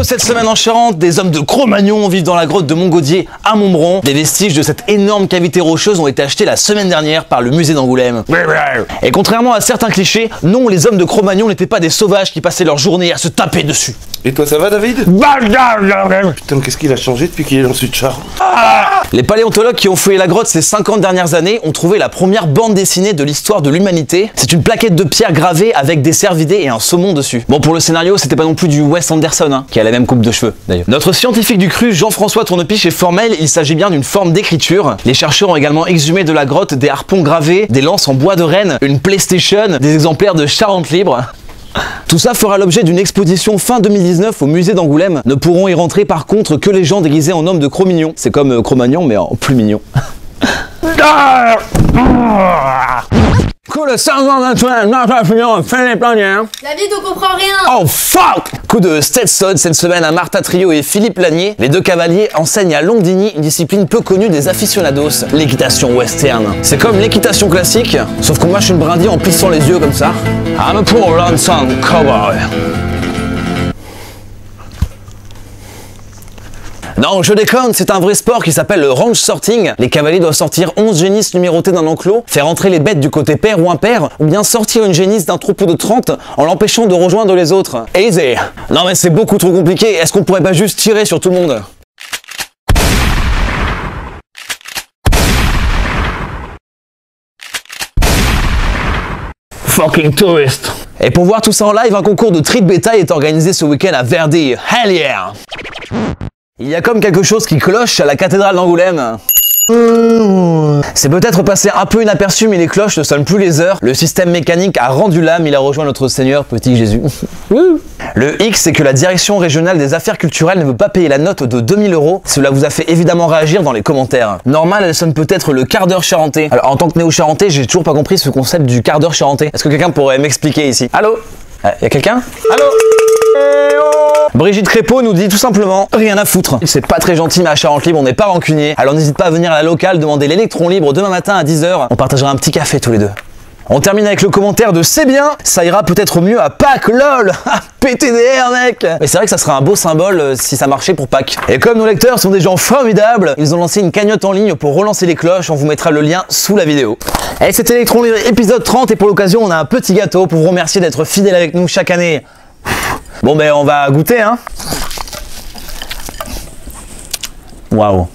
Cette semaine en Charente, des hommes de Cro-Magnon vivent dans la grotte de Montgaudier à Montbron. Des vestiges de cette énorme cavité rocheuse ont été achetés la semaine dernière par le musée d'Angoulême. Et contrairement à certains clichés, non, les hommes de Cro-Magnon n'étaient pas des sauvages qui passaient leur journée à se taper dessus. Et toi, ça va, David? Putain, qu'est-ce qu'il a changé depuis qu'il est dans le sud Charente? Les paléontologues qui ont fouillé la grotte ces 50 dernières années ont trouvé la première bande dessinée de l'histoire de l'humanité. C'est une plaquette de pierre gravée avec des cervidés et un saumon dessus. Bon, pour le scénario, c'était pas non plus du Wes Anderson, hein, qui a la même coupe de cheveux d'ailleurs. Notre scientifique du cru, Jean-François Tournepiche, est formel, il s'agit bien d'une forme d'écriture. Les chercheurs ont également exhumé de la grotte des harpons gravés, des lances en bois de renne, une PlayStation, des exemplaires de Charente Libre. Tout ça fera l'objet d'une exposition fin 2019 au musée d'Angoulême. Ne pourront y rentrer par contre que les gens déguisés en hommes de Cro-Magnon. C'est comme Cro-Magnon mais en plus mignon. Coup de 521, fin les planières. David, on comprend rien. Oh fuck! Coup de Stetson cette semaine à Martha Trio et Philippe Lanier. Les deux cavaliers enseignent à Longdigny une discipline peu connue des aficionados, l'équitation western. C'est comme l'équitation classique, sauf qu'on mâche une brindille en plissant les yeux comme ça. I'm a poor lonesome cowboy. Non, je déconne, c'est un vrai sport qui s'appelle le range sorting. Les cavaliers doivent sortir 11 génisses numérotées d'un enclos, faire entrer les bêtes du côté pair ou impair, ou bien sortir une génisse d'un troupeau de 30 en l'empêchant de rejoindre les autres. Easy. Non mais c'est beaucoup trop compliqué, est-ce qu'on pourrait pas juste tirer sur tout le monde? Fucking tourist. Et pour voir tout ça en live, un concours de tri de bétail est organisé ce week-end à Verdi. Hell yeah! Il y a comme quelque chose qui cloche à la cathédrale d'Angoulême. C'est peut-être passé un peu inaperçu, mais les cloches ne sonnent plus les heures. Le système mécanique a rendu l'âme, il a rejoint notre Seigneur, petit Jésus. Le X, c'est que la direction régionale des affaires culturelles ne veut pas payer la note de 2000 €. Cela vous a fait évidemment réagir dans les commentaires. Normal, elle sonne peut-être le quart d'heure charentais. Alors en tant que néo-charentais, j'ai toujours pas compris ce concept du quart d'heure charentais. Est-ce que quelqu'un pourrait m'expliquer ici? Allô? Y a quelqu'un? Allô? Brigitte Crépeau nous dit tout simplement rien à foutre. C'est pas très gentil, mais à Charente Libre on n'est pas rancunier. Alors n'hésite pas à venir à la locale demander l'électron libre demain matin à 10 h. On partagera un petit café tous les deux. On termine avec le commentaire de c'est bien, ça ira peut-être mieux à Pâques, lol. PTDR mec. Mais c'est vrai que ça serait un beau symbole si ça marchait pour Pâques. Et comme nos lecteurs sont des gens formidables, ils ont lancé une cagnotte en ligne pour relancer les cloches, on vous mettra le lien sous la vidéo. Et c'était Electron Libre épisode 30 et pour l'occasion on a un petit gâteau pour vous remercier d'être fidèles avec nous chaque année. Bon ben on va goûter hein. Waouh.